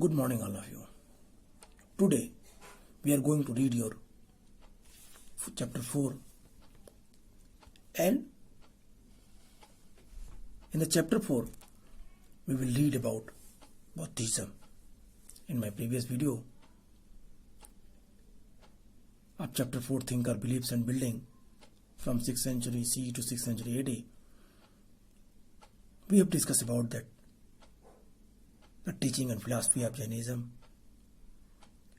Good morning, all of you. Today, we are going to read your chapter 4, and in the chapter 4, we will read about Buddhism. In my previous video of chapter 4, Thinker, Beliefs and Building, from 6th century CE to 6th century AD, we have discussed about that the teaching and philosophy of Jainism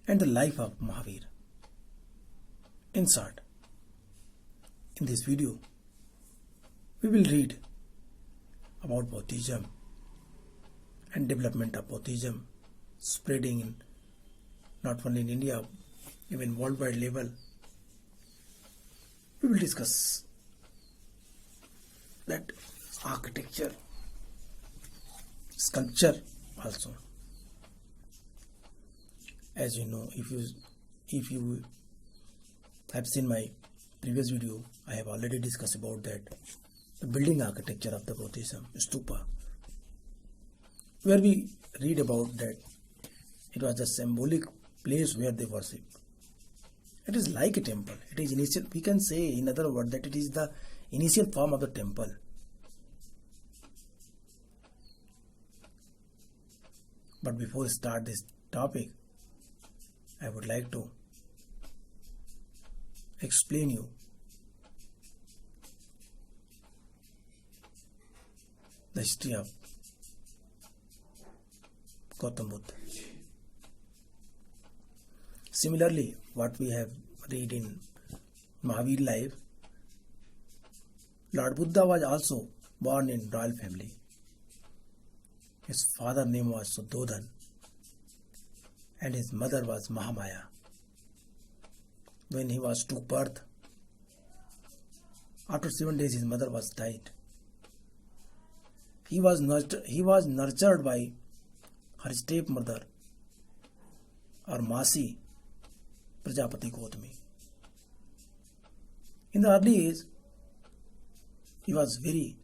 and the life of Mahavir. In short, in this video, we will read about Buddhism and development of Buddhism, spreading in not only in India, even worldwide level. We will discuss that architecture, sculpture also. As you know, if you have seen my previous video, I have already discussed about that the building architecture of the Buddhism, stupa, where we read about that it was a symbolic place where they worship. It is like a temple. It is initial. We can say, in other words, that it is the initial form of the temple. But before I start this topic, I would like to explain you the history of Gautam Buddha. Similarly, what we have read in Mahavir life, Lord Buddha was also born in royal family. His father's name was Suddhodhan and his mother was Mahamaya. When he was took birth, after 7 days his mother was died. He was nurtured by her stepmother or Masi Prajapati Gautami. In the early age, he was very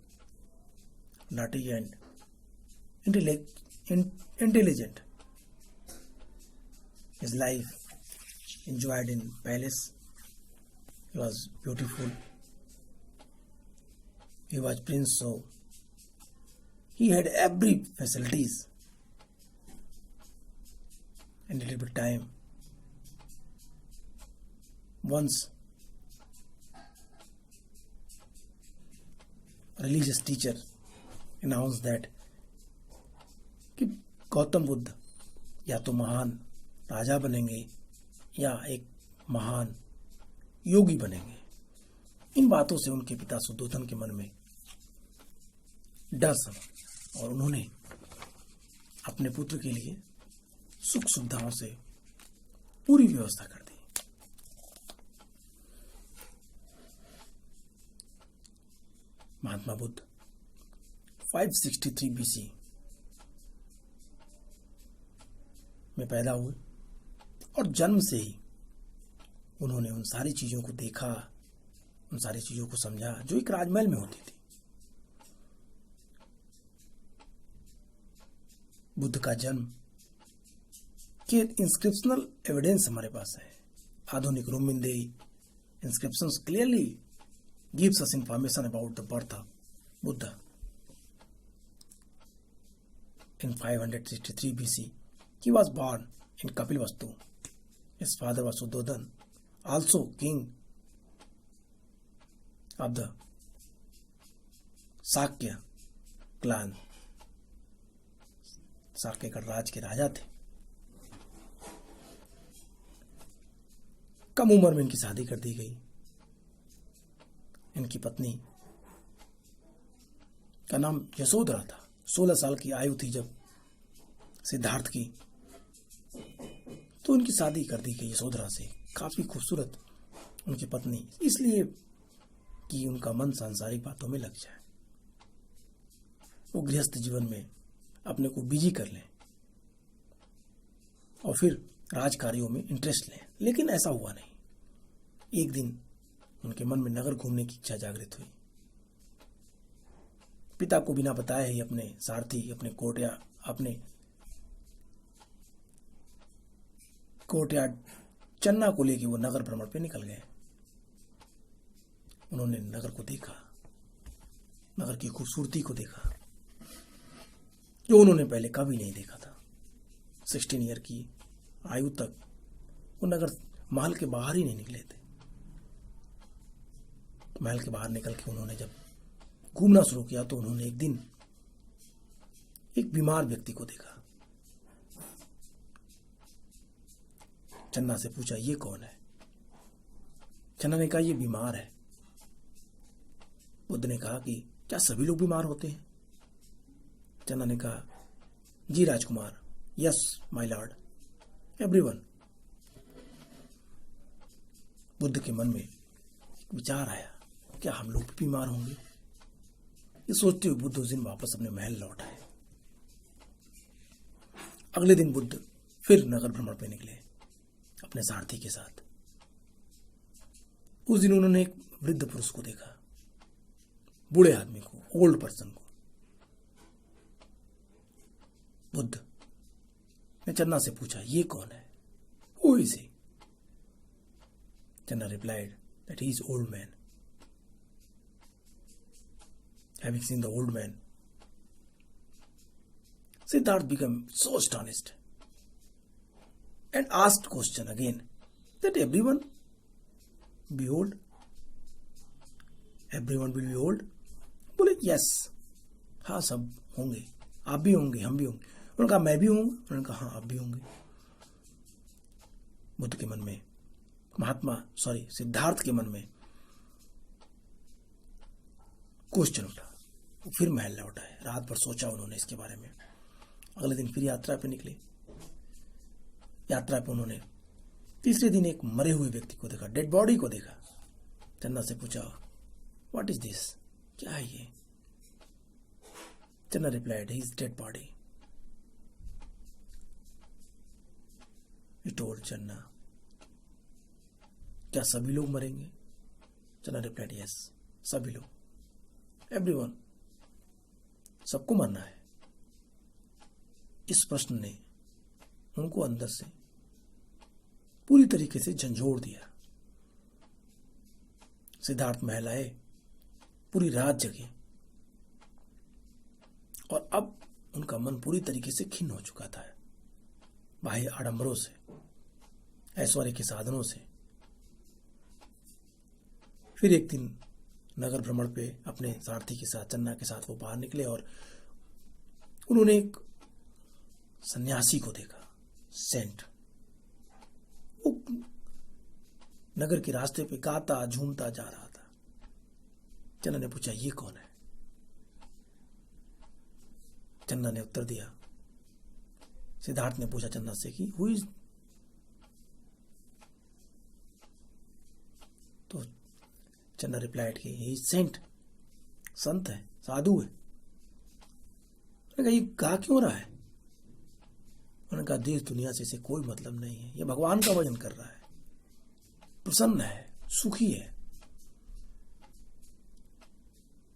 naughty and intelligent. His life enjoyed in palace. He was beautiful. He was prince, so he had every facilities. In a little bit time, once a religious teacher announced that कि गौतम बुद्ध या तो महान राजा बनेंगे या एक महान योगी बनेंगे। इन बातों से उनके पिता सुद्धोधन के मन में डर समा और उन्होंने अपने पुत्र के लिए सुख सुविधाओं से पूरी व्यवस्था कर दी। महात्मा बुद्ध 563 BC में पैदा हुए और जन्म से ही उन्होंने उन सारी चीजों को देखा, उन सारी चीजों को समझा जो एक राजमहल में होती थी। बुद्ध का जन्म के इंस्क्रिप्शनल एविडेंस हमारे पास है। आधुनिक Rummindei inscriptions clearly gives us information about the birth of Buddha. In 563 BC, he was born in Kapilvastu. His father was Suddhodhan, also king of the Sakya clan. Sakya राज के राजा थे। कम उम्र में इनकी शादी कर दी गई। इनकी पत्नी का नाम यशोधरा था। 16 साल की आयु थी जब सिद्धार्थ की, तो उनकी शादी कर दी गई यशोधरा से। काफी खूबसूरत उनकी पत्नी, इसलिए कि उनका मन सांसारिक बातों में लग जाए, वो गृहस्थ जीवन में अपने को बिजी कर लें और फिर राज कार्यों में इंटरेस्ट लें। लेकिन ऐसा हुआ नहीं। एक दिन उनके मन में नगर घूमने की इच्छा जागृत हुई। पिता को बिना बताए ही अपने सारथी, अपने कोट या अपने कोर्टयार्ड चन्ना को लेकर वो नगर भ्रमण पे निकल गए। उन्होंने नगर को देखा, नगर की खूबसूरती को देखा जो उन्होंने पहले कभी नहीं देखा था। 16 ईयर की आयु तक वो नगर महल के बाहर ही नहीं निकले थे। महल के बाहर निकल के उन्होंने जब घूमना शुरू किया तो उन्होंने एक दिन एक बीमार व्यक्ति को देखा। चन्ना से पूछा, ये कौन है? चन्ना ने कहा, ये बीमार है। बुद्ध ने कहा कि क्या सभी लोग बीमार होते हैं? चन्ना ने कहा, जी राजकुमार, yes my lord, everyone. Buddha के मन में एक विचार आया, क्या हम लोग भी बीमार होंगे? ये सोचते हुए बुद्ध उस दिन वापस अपने महल लौट आए। अगले दिन बुद्ध फिर नगर भ्रमण पे निकले अपने सारथी के साथ। उस दिन उन्होंने एक वृद्ध पुरुष को देखा, बूढ़े आदमी को, ओल्ड पर्सन को। बुद्ध ने चन्ना से पूछा, ये कौन है? Who is he? Channa replied that he is old man. Having seen the old man, Siddhartha became so astonished and asked question again that everyone be old? Everyone will be old? बोले yes, हाँ सब होंगे, आप भी होंगे, हम भी होंगे। उन्होंने कहा मैं भी हूँ, उन्होंने कहा हाँ आप भी होंगे। बुद्ध के मन में सिद्धार्थ के मन में क्वेश्चन उठा। वो फिर महल लौट आए। रात भर सोचा उन्होंने इसके बारे में। अगले दिन फिर यात्रा पे निकले। यात्रा पे उन्होंने तीसरे दिन एक मरे हुए व्यक्ति को देखा, डेड बॉडी को देखा। चन्ना से पूछा, व्हाट इज दिस? क्या है ये? चन्ना replied, he is dead body. He told चन्ना, क्या सभी लोग मरेंगे? चन्ना रिप्लाइड, यस, सभी लोग, एवरीवन, सबको मरना है। इस प्रश्न ने उनको अंदर से पूरी तरीके से झंझोड़ दिया। सिद्धार्थ महल आए, पूरी रात जगे और अब उनका मन पूरी तरीके से खिन्न हो चुका था। बाह्य आडंबरों से, ऐश्वर्य के साधनों से। फिर एक दिन नगर भ्रमण पे अपने सारथी के साथ, चन्ना के साथ वो बाहर निकले और उन्होंने एक सन्यासी को देखा, सेंट। वो नगर के रास्ते पे गाता झूमता जा रहा था। चन्ना ने पूछा, ये कौन है? चन्ना ने उत्तर दिया। सिद्धार्थ ने पूछा चन्ना से कि हु इज? तो चन्ना रिप्लाइड कि ही इज सेंट, संत है, साधु है। उन्होंने कहा, ये गा क्यों रहा है? उन्होंने कहा, देश दुनिया से इसे कोई मतलब नहीं है, ये भगवान का भजन कर रहा है, प्रसन्न है, सुखी है।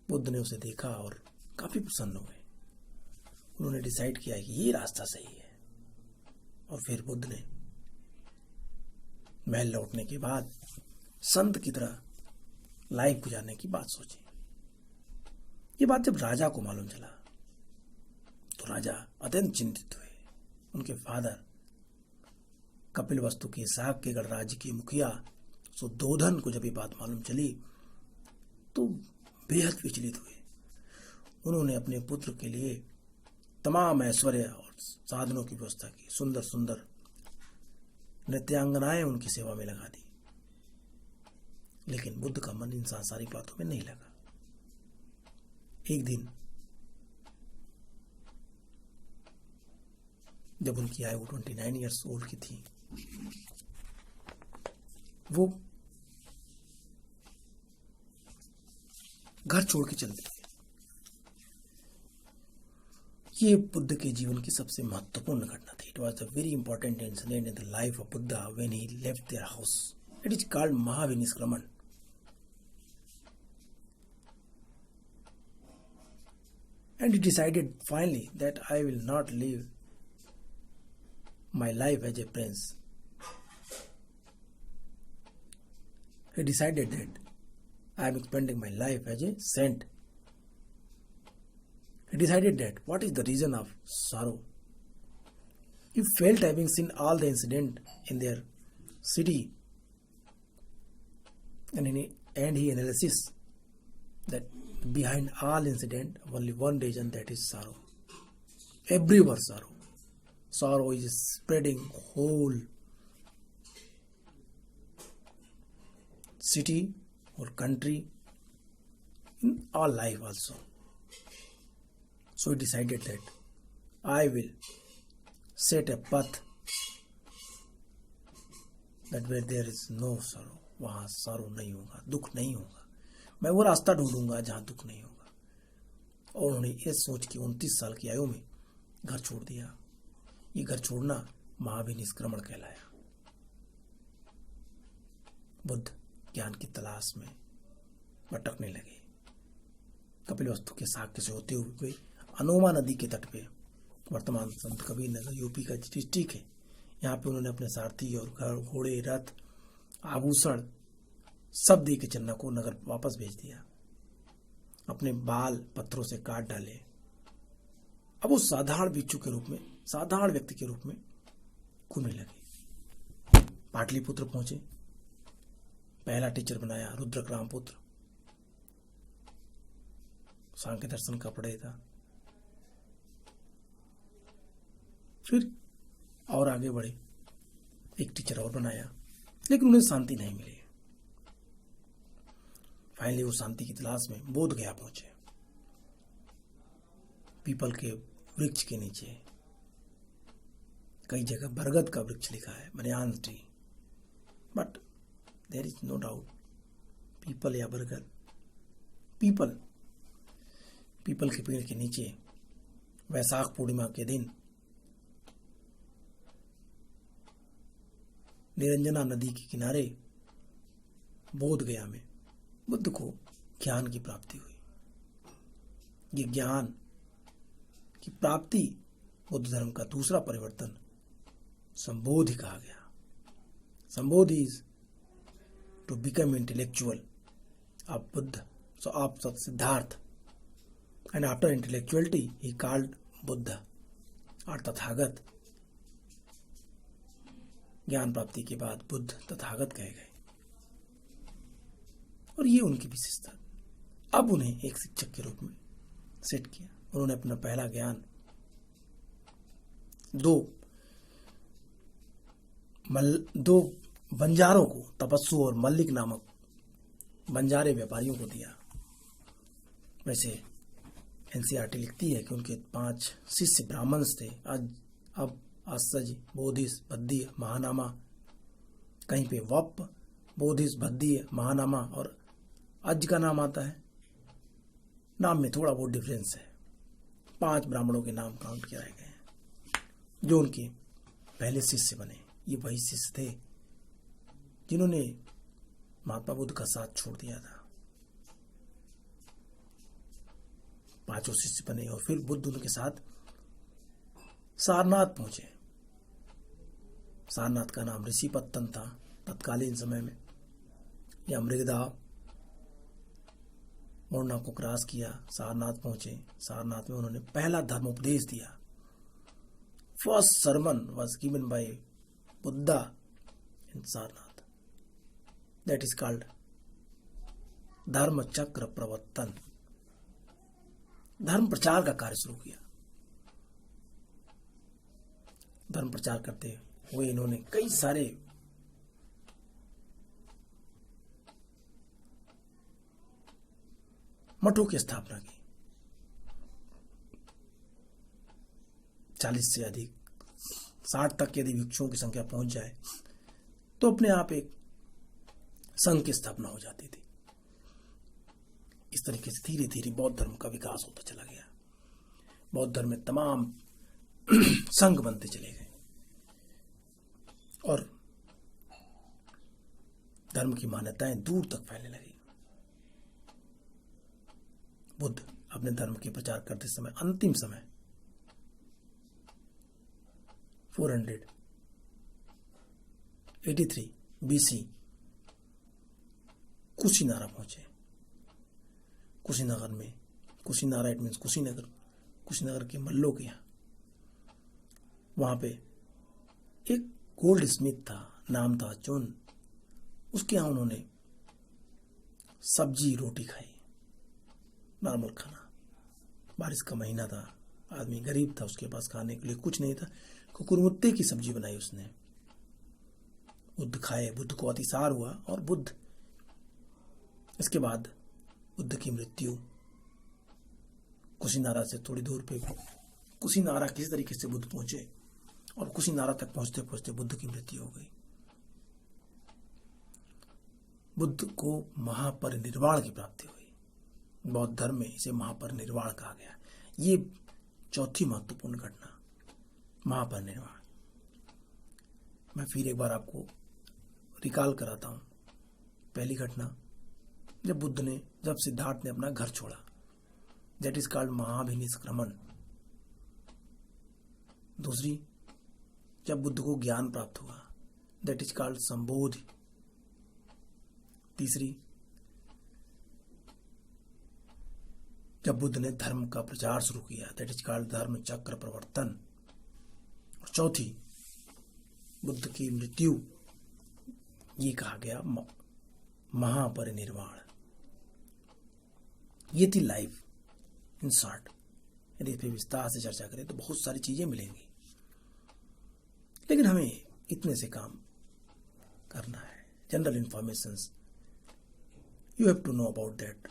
बुद्ध ने उसे देखा और काफी प्रसन्न हुए। उन्होंने डिसाइड किया कि ये रास्ता सही है। और फिर बुद्ध ने महल लौटने के बाद संत की तरह लाइफ गुजारने की बात सोची। ये बात जब राजा को मालूम चला तो राजा अत्यंत चिंतित हुए। उनके फादर कपिलवस्तु के साक्यगढ़ राज्य के मुखिया सुद्धोधन को जब ये बात मालूम चली तो बेहद विचलित हुए। उन्होंने अपने पुत्र के लिए तमाम ऐश्वर्य और साधनों की व्यवस्था की। सुंदर सुंदर नृत्यांगनाएं उनकी सेवा में लगा दी। लेकिन बुद्ध का मन इन सांसारिक बातों में नहीं लगा। एक दिन जब उनकी आयु 29 ईयर्स ओल्ड की थी, वो घर छोड़ के चल दिए। ये बुद्ध के जीवन की सबसे महत्वपूर्ण घटना थी। It was a very important incident in the life of Buddha when he left their house. It is called Mahabhinishkramana. And he decided finally that I will not live my life as a prince. He decided that I am spending my life as a saint. He decided that what is the reason of sorrow. He felt having seen all the incident in their city, and he analyzes that behind all incident only one reason, that is sorrow. Everywhere sorrow. Sorrow is spreading whole city or country, in all life also. So he decided that I will set a path that where there is no sorrow, वहाँ sorrow नहीं होगा, दुख नहीं होगा. मैं वो रास्ता ढूंढूंगा जहाँ दुख नहीं होगा. और उन्होंने ये सोच के 29 साल की आयु में घर छोड़ दिया. ये घर छोड़ना महाविनिष्क्रमण कहलाया. बुद्ध ज्ञान की तलाश में भटकने लगे. कपिलवस्तु के साक्ष्य से होते हुए अनोमा नदी के तट पे, वर्तमान संत कबीर नगर यूपी का डिस्ट्रिक्ट है, यहाँ पे उन्होंने अपने सारथी और घोड़े, रथ, आभूषण सब दे के चन्ना को नगर वापस भेज दिया. अपने बाल पत्थरों से काट डाले. अब वो साधारण भिक्षु के रूप में, साधारण व्यक्ति के रूप में घूमने लगे. पाटलिपुत्र पहुंचे. पहला टीचर बनाया रुद्रक रामपुत्र. सांख्य दर्शन का पढ़े था. फिर और आगे बढ़े, एक टीचर और बनाया, लेकिन उन्हें शांति नहीं मिली. फाइनली वो शांति की तलाश में बोध गया पहुंचे. पीपल के वृक्ष के नीचे, कई जगह बरगद का वृक्ष लिखा है, banyan tree, but there is no doubt peepal या बरगद. पीपल के पेड़ के नीचे वैशाख पूर्णिमा के दिन निरंजना नदी के किनारे बोध गया में बुद्ध को ज्ञान की प्राप्ति हुई. ये ज्ञान की प्राप्ति, बुद्ध धर्म का दूसरा परिवर्तन संबोधि कहा गया. Sambodhi is to become intellectual of Buddha, so of Siddhartha, and after intellectuality he called Buddha और तथागत. ज्ञान प्राप्ति के बाद बुद्ध तथागत कहे गए, और ये उनकी विशेषता. अब उन्हें एक शिक्षक के रूप में सेट किया. उन्होंने अपना पहला ज्ञान दो बंजारों को, तपस्सु और मल्लिक नामक बंजारे व्यापारियों को दिया. वैसे एनसीईआरटी लिखती है कि उनके 5 शिष्य ब्राह्मण थे. अब आसज, बोधिस, भद्दीय, महानामा, कहीं पे वप, बोधिस, भद्दीय, महानामा और अज का नाम आता है. नाम में थोड़ा बहुत डिफरेंस है. 5 ब्राह्मणों के नाम काउंट किए गए हैं जो उनके पहले शिष्य बने. ये वही शिष्य थे जिन्होंने महात्मा बुद्ध का साथ छोड़ दिया था. 5 शिष्य बने और फिर बुद्ध उनके साथ सारनाथ पहुंचे. सारनाथ का नाम ऋषिपत्तन था तत्कालीन समय में. या मृगदाव मोरना को क्रॉस किया, सारनाथ पहुंचे. सारनाथ में उन्होंने पहला धर्म उपदेश दिया. First sermon was given by Buddha in Sarnath. That is called धर्म चक्र प्रवर्तन. धर्म प्रचार का कार्य शुरू किया. धर्म प्रचार करते हुए इन्होंने कई सारे मठों की स्थापना की. 40 से अधिक, 60 तक यदि भिक्षुओं की संख्या पहुंच जाए तो अपने आप एक संघ की स्थापना हो जाती थी. इस तरीके से धीरे धीरे बौद्ध धर्म का विकास होता चला गया. बौद्ध धर्म में तमाम संघ बनते चले गए और धर्म की मान्यताएं दूर तक फैलने लगी. बुद्ध अपने धर्म के प्रचार करते समय अंतिम समय 483 BC कुशीनारा पहुंचे। कुशीनगर में, कुशीनारा इट मीन्स कुशीनगर, कुशीनगर के मल्लों के यहाँ, वहां पे एक गोल्ड स्मिथ था, नाम था चुन। उसके यहाँ उन्होंने सब्जी रोटी खाई, नॉर्मल खाना। बारिश का महीना था, आदमी गरीब था, उसके पास खाने के लिए कुछ नहीं था। कुकुरमुत्ते की सब्जी बनाई उसने, बुद्ध खाए। बुद्ध को अतिसार हुआ और बुद्ध, इसके बाद बुद्ध की मृत्यु। कुशीनारा से थोड़ी दूर पे कुशीनारा किसी तरीके से बुद्ध पहुंचे और कुशीनारा तक पहुंचते पहुंचते बुद्ध की मृत्यु हो गई। बुद्ध को महापरिनिर्वाण की प्राप्ति हुई। बौद्ध धर्म में इसे महापरिनिर्वाण कहा गया। ये चौथी महत्वपूर्ण घटना, महापरिनिर्वाण। मैं फिर एक बार आपको रिकॉल कराता हूं। पहली घटना, जब सिद्धार्थ ने अपना घर छोड़ा, दैट इज कॉल्ड महाभिनिष्क्रमण। दूसरी, जब बुद्ध को ज्ञान प्राप्त हुआ, दैट इज कॉल्ड संबोधि। तीसरी, जब बुद्ध ने धर्म का प्रचार शुरू किया, दैट इज कॉल्ड धर्म चक्र प्रवर्तन। और चौथी, बुद्ध की मृत्यु, ये कहा गया महापरिनिर्वाण। ये थी लाइफ इन शॉर्ट। यदि इस पर विस्तार से चर्चा करें तो बहुत सारी चीजें मिलेंगी, लेकिन हमें इतने से काम करना है। General information you have to know about that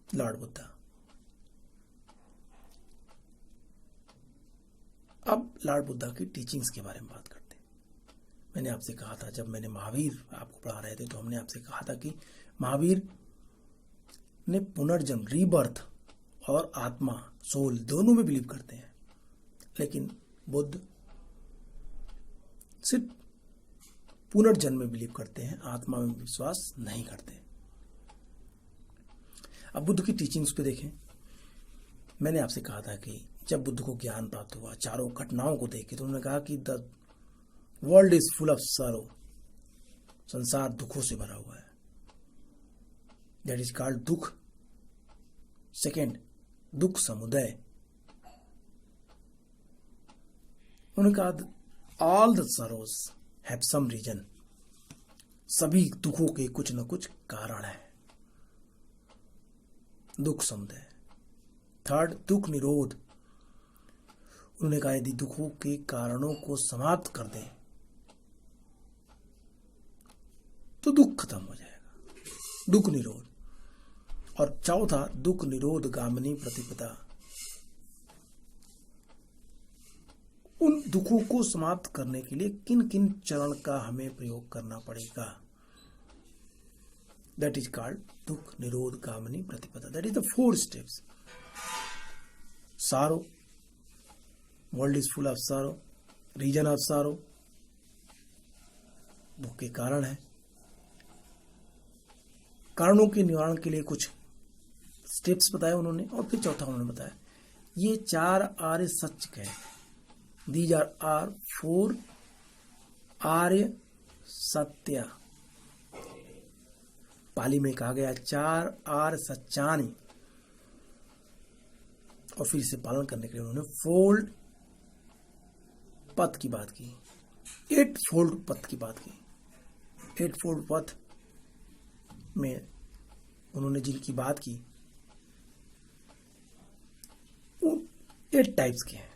Lord Buddha. अब लॉर्ड बुद्धा की टीचिंग्स के बारे में बात करते हैं। मैंने आपसे कहा था, जब मैंने महावीर आपको पढ़ा रहे थे, तो हमने आपसे कहा था कि महावीर ने पुनर्जन्म, रीबर्थ और आत्मा, सोल, दोनों में बिलीव करते हैं, लेकिन बुद्ध सिर्फ पुनर्जन्म में बिलीव करते हैं, आत्मा में विश्वास नहीं करते। अब बुद्ध की टीचिंग्स पे देखें। मैंने आपसे कहा था कि जब बुद्ध को ज्ञान प्राप्त हुआ, चारों घटनाओं को देखे, तो उन्होंने कहा कि the world is full of sorrow, संसार दुखों से भरा हुआ है, दैट इज कॉल्ड दुख। सेकेंड, दुख समुदय। उन्होंने कहा all the sorrows have some reason, सभी दुखों के कुछ न कुछ कारण है, दुख समुदय। थर्ड, दुख निरोध। उन्होंने कहा यदि दुखों के कारणों को समाप्त कर दें तो दुख खत्म हो जाएगा, दुख निरोध। और चौथा, दुख निरोध गामिनी प्रतिपदा। उन दुखों को समाप्त करने के लिए किन किन चरण का हमें प्रयोग करना पड़ेगा, दैट इज कॉल्ड दुख निरोध गामिनी प्रतिपदा। That is the 4 steps. Sorrow, world is full of sorrow, reason of sorrow, दुख के कारण है, कारणों के निवारण के लिए कुछ स्टेप्स बताए उन्होंने, और फिर चौथा उन्होंने बताया ये 4 आर्य सत्य के हैं। दीज आर 4 आर्य सत्य। पाली में कहा गया 4 आर्य सच्चानी, और फिर इसे पालन करने के लिए उन्होंने फोल्ड पथ की बात की, 8 फोल्ड पथ की बात की। 8 फोल्ड पथ में उन्होंने जिनकी बात की, 8 टाइप्स के हैं।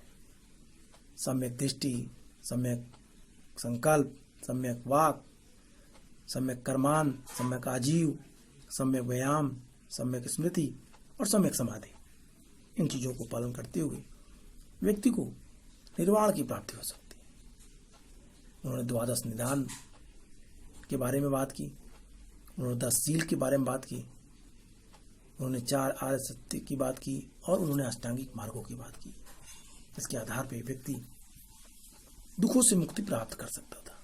सम्यक दृष्टि, सम्यक संकल्प, सम्यक वाक, सम्यक कर्मान, सम्यक आजीव, सम्यक व्यायाम, सम्यक स्मृति और सम्यक समाधि। इन चीजों को पालन करते हुए व्यक्ति को निर्वाण की प्राप्ति हो सकती है। उन्होंने 12 निदान के बारे में बात की, उन्होंने 10 सील के बारे में बात की, उन्होंने 4 आर्य सत्य की बात की, और उन्होंने अष्टांगिक मार्गों की बात की। इसके आधार पर व्यक्ति दुखों से मुक्ति प्राप्त कर सकता था,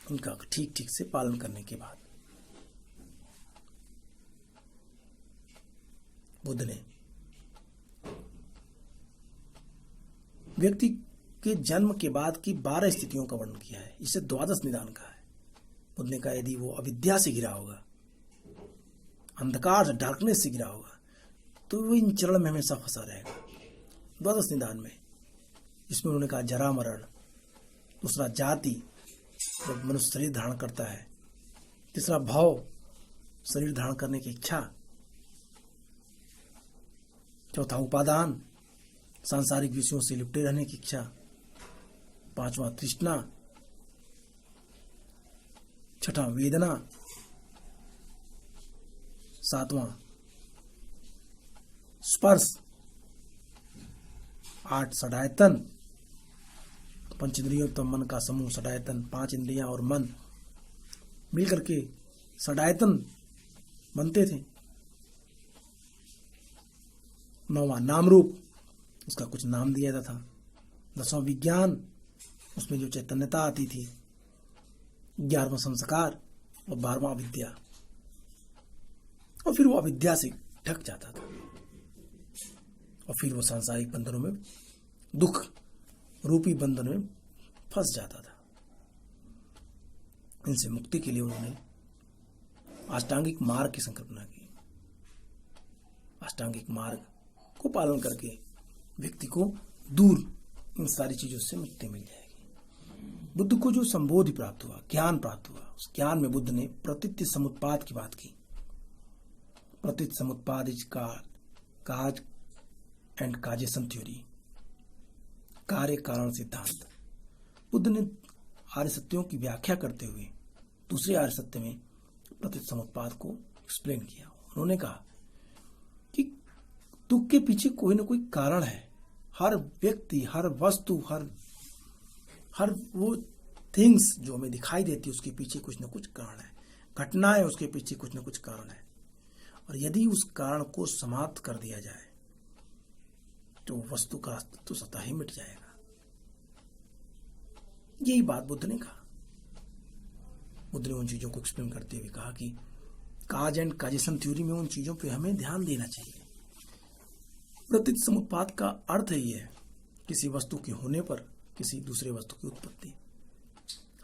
उनका ठीक ठीक से पालन करने के बाद। बुद्ध ने व्यक्ति के जन्म के बाद की 12 स्थितियों का वर्णन किया है, इसे 12 निदान कहा है। बुद्ध ने कहा यदि वो अविद्या से गिरा होगा, अंधकार से, डार्कनेस से गिरा होगा, तो वो इन चरण में हमेशा फंसा रहेगा। द्वादश निदान में जिसमें उन्होंने कहा जरा मरण, दूसरा जाति जब मनुष्य शरीर धारण करता है, तीसरा भाव शरीर धारण करने की इच्छा, चौथा उपादान सांसारिक विषयों से लिपटे रहने की इच्छा, पांचवा तृष्णा, छठा वेदना, सातवां स्पर्श, आठ षडायतन, पंच इंद्रियों तो मन का समूह षडायतन, पांच इंद्रियां और मन मिलकर के षडायतन बनते थे। नौवां नाम रूप, उसका कुछ नाम दिया जाता था। दसवां विज्ञान, उसमें जो चैतन्यता आती थी। 11वां संस्कार और 12वां अविद्या, और फिर वो अविद्या से ढक जाता था और फिर वो सांसारिक बंधनों में, दुख रूपी बंधन में फंस जाता था। इनसे मुक्ति के लिए उन्होंने अष्टांगिक मार्ग की संकल्पना की। अष्टांगिक मार्ग को पालन करके व्यक्ति को दूर इन सारी चीजों से मुक्ति मिल जाएगी। बुद्ध को जो संबोधि प्राप्त हुआ, ज्ञान प्राप्त हुआ, उस ज्ञान में बुद्ध ने प्रतीति समुत्पाद की बात की। Pratitya Samutpada is cause and causation theory, कार्य कारण सिद्धांत। बुद्ध ने आर्य सत्यों की व्याख्या करते हुए दूसरे आर्य सत्य में प्रतीति समुत्पाद को एक्सप्लेन किया। उन्होंने कहा कि दुख के पीछे कोई ना कोई कारण है। हर व्यक्ति, हर वस्तु, हर वो थिंग्स जो हमें दिखाई देती है, उसके पीछे कुछ ना कुछ कारण है। घटनाएं, उसके पीछे कुछ ना कुछ कारण है। और यदि उस कारण को समाप्त कर दिया जाए तो वस्तु का अस्तित्व स्वतः ही मिट जाएगा। यही बात बुद्ध ने कहा। बुद्ध ने उन चीजों को एक्सप्लेन करते हुए कहा कि काज एंड काजेशन थ्योरी में उन चीजों पे हमें ध्यान देना चाहिए। प्रतीति समुत्पाद का अर्थ ही है किसी वस्तु के होने पर किसी दूसरे वस्तु की उत्पत्ति।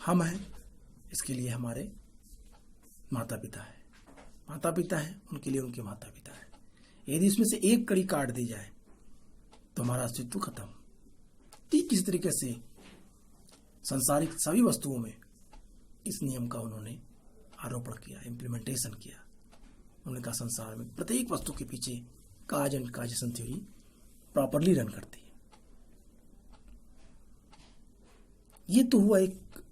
हम हैं, इसके लिए हमारे माता पिता है, माता पिता है, उनके लिए उनके माता पिता है। यदि इसमें से एक कड़ी काट दी जाए तो हमारा अस्तित्व खत्म। ठीक इस तरीके से संसारिक सभी वस्तुओं में इस नियम का उन्होंने आरोपण किया, इम्प्लीमेंटेशन किया। उन्होंने कहा संसार में प्रत्येक वस्तु के पीछे काज and causation theory properly run करती है। ये तो हुआ एक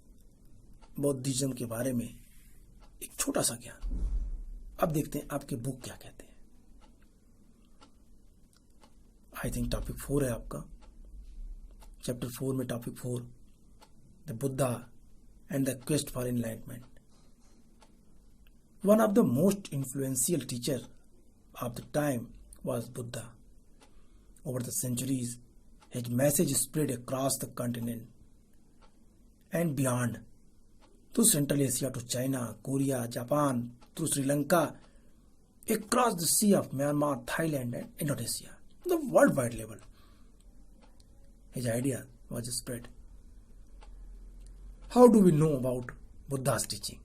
बौद्धिज्म के बारे में एक छोटा सा ज्ञान। अब देखते हैं आपके बुक क्या कहते हैं। आई थिंक टॉपिक 4 है आपका, चैप्टर 4 में topic 4 the Buddha and the quest for enlightenment. One of the most influential teacher of the time was Buddha. Over the centuries, his message spread across the continent and beyond, through Central Asia to China, Korea, Japan, through Sri Lanka, across the sea of Myanmar, Thailand and Indonesia, the worldwide level. His idea was spread. How do we know about Buddha's teaching?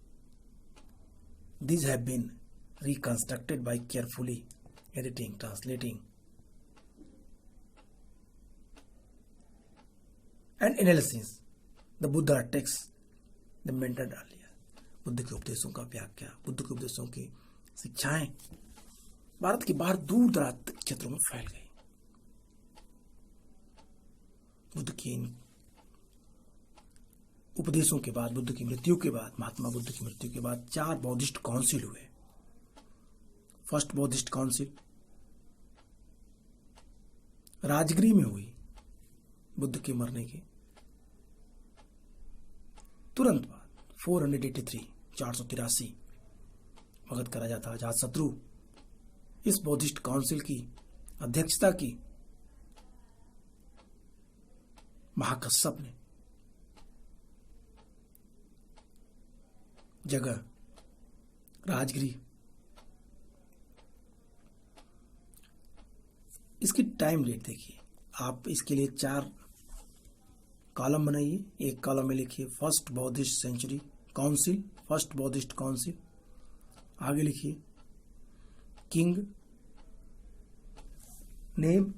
These have been reconstructed by carefully editing, translating, and analysis the Buddha texts the mentioned earlier. Buddha के उपदेशों का व्याख्या, बुद्ध के उपदेशों की शिक्षाएं भारत के बाहर दूर दराज क्षेत्रों में फैल गई। बुद्ध के इन उपदेशों के बाद, बुद्ध की मृत्यु के बाद, महात्मा बुद्ध की मृत्यु के बाद 4 बौद्धिस्ट काउंसिल हुए। फर्स्ट बौद्धिस्ट काउंसिल राजगिरी में हुई बुद्ध के मरने के तुरंत बाद 483 भगत का राजा था अजातशत्रु। इस बौद्धिस्ट काउंसिल की अध्यक्षता की महाकश्यप ने। जगह राजगिरी। इसकी टाइम डेट देखिए आप। इसके लिए 4 कॉलम बनाइए। एक कॉलम में लिखिए first Buddhist century council first Buddhist council. आगे लिखिए किंग नेम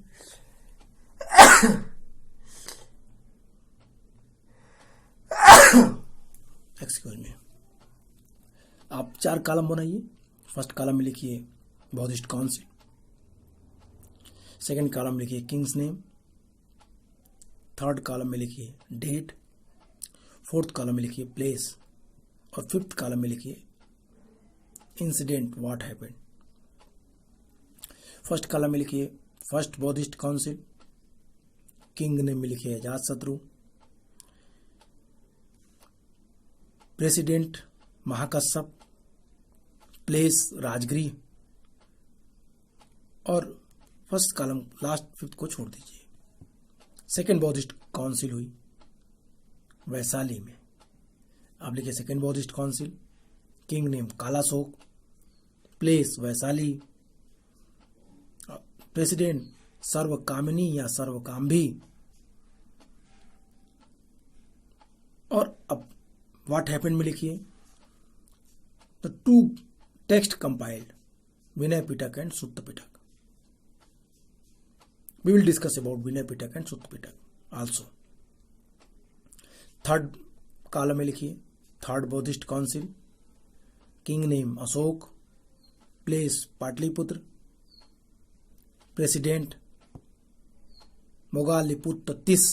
एक्सक्यूज मी। आप 4 कॉलम बनाइए। फर्स्ट कॉलम में लिखिए बौद्धिस्ट काउंसिल, सेकंड कॉलम में लिखिए किंग्स नेम, थर्ड कॉलम में लिखिए डेट, फोर्थ कॉलम में लिखिए प्लेस और फिफ्थ कॉलम में लिखिए incident what happened. First column में लिखिए first Buddhist council, king name में लिखिए अजातशत्रु, प्रेसिडेंट महाकश्यप, प्लेस राजगृह और फर्स्ट कॉलम लास्ट फिफ्थ को छोड़ दीजिए। सेकेंड बौद्धिस्ट काउंसिल हुई वैशाली में। आप लिखिए second Buddhist council, king name Kalashoka, place Vaishali, president Sarvakamini या सर्वकाम्भी और अब व्हाट हैपेंड में लिखिए the two text compiled Vinaya Pitaka and Sutta Pitaka. We will discuss about Vinay Pitak and Sutta Pitak also. Third column में लिखिए third Buddhist council, king name Ashoka, place Pataliputra, president Moggaliputta Tissa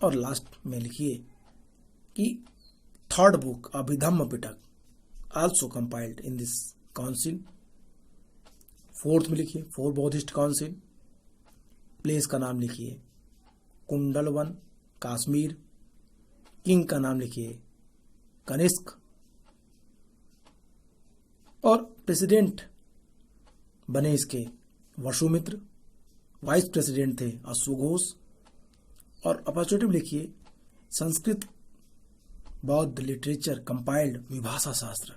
और last में लिखिए कि third book Abhidhamma Pitaka also compiled in this council. Fourth में लिखिए four Buddhist council, place का नाम लिखिए कुंडलवन कश्मीर, किंग का नाम लिखिए कनिष्क और प्रेसिडेंट बने इसके वसुमित्र, वाइस प्रेसिडेंट थे अश्वघोष और अपॉर्चुनिटी लिखिए संस्कृत बौद्ध लिटरेचर कंपाइल्ड विभाषा शास्त्र।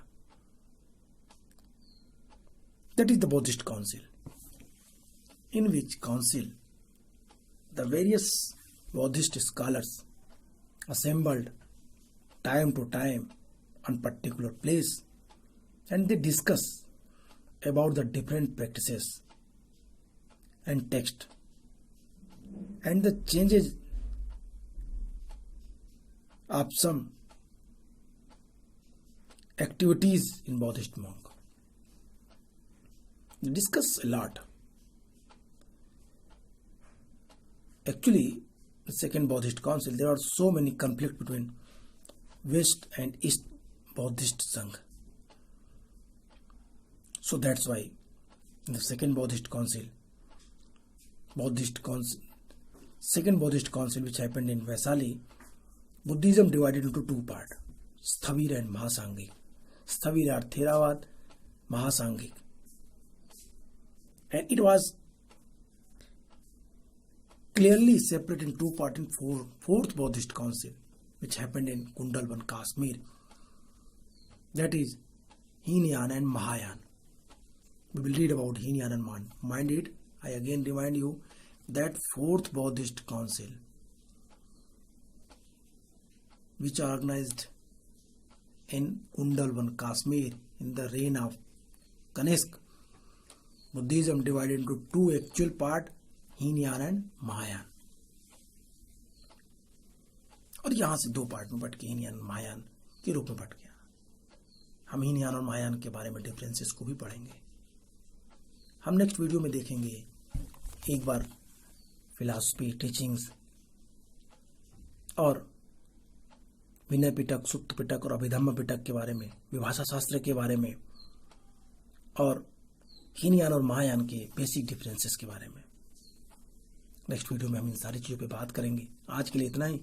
That is the Buddhist Council, in which council the various Buddhist scholars assembled time to time on particular place and they discuss about the different practices and text and the changes of some activities in Buddhist monk. They discuss a lot. Actually, the second Buddhist council, there are so many conflicts between West and East Buddhist Sangh. So that's why the second Buddhist council, second Buddhist council which happened in Vaisali, Buddhism divided into two parts, Sthavira and Mahasangik. Sthavira are Theravada, Mahasangik. And it was clearly separated in two parts in fourth Buddhist council, which happened in Kundalban, Kashmir. That is Hinayana and Mahayana. We will read about Hinayana and Mahayana. Mind it, I again remind you that fourth Buddhist council, which organized in Kundalban, Kashmir, in the reign of Kanishk, Buddhism divided into two actual parts, Hinayana and Mahayana. और यहां से दो part में but के हीनयान महायान के रूप में but गया। हम हीनयान और महायान के बारे में डिफरेंसेस को भी पढ़ेंगे। हम नेक्स्ट वीडियो में देखेंगे एक बार फिलॉसफी टीचिंग्स और विनय पिटक, सुत्त पिटक और अभिधम्म पिटक के बारे में, विभाषा शास्त्र के बारे में और हीनयान और महायान के बेसिक डिफरेंसेस के बारे में। नेक्स्ट वीडियो में हम इन सारी चीज़ों पे बात करेंगे। आज के लिए इतना ही।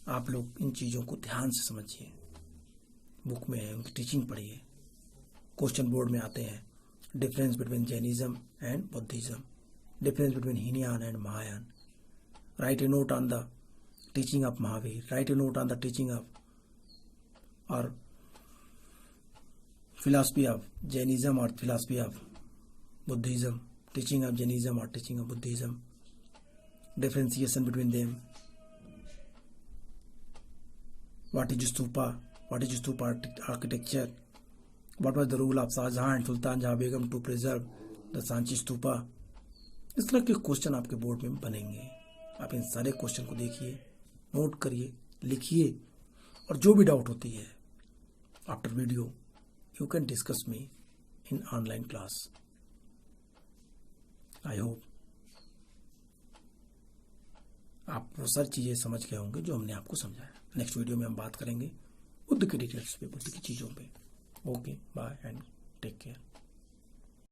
आप लोग इन चीज़ों को ध्यान से समझिए, बुक में है उनकी टीचिंग पढ़िए, क्वेश्चन बोर्ड में आते हैं। Difference between Jainism and Buddhism, difference between Hinayana and Mahayana. Right A note on the teaching of Mahavir, right A note on the teaching of और philosophy of Jainism or philosophy of Buddhism, teaching of Jainism or teaching of Buddhism, differentiation between them, what is stupa, what is stupa architecture, what was the rule of Shahjahan and Sultan Jahan Begum to preserve the Sanchi stupa. इस तरह के question आपके board में बनेंगे। आप इन सारे question को देखिए, नोट करिए, लिखिए, और जो भी डाउट होती है after video you can discuss me in online class. I hope आप वो सारी चीज़ें समझ गए होंगे जो हमने आपको समझाया। नेक्स्ट वीडियो में हम बात करेंगे बुद्ध की डिटेल्स पे, बुद्ध की चीज़ों पे। Okay, bye and take care.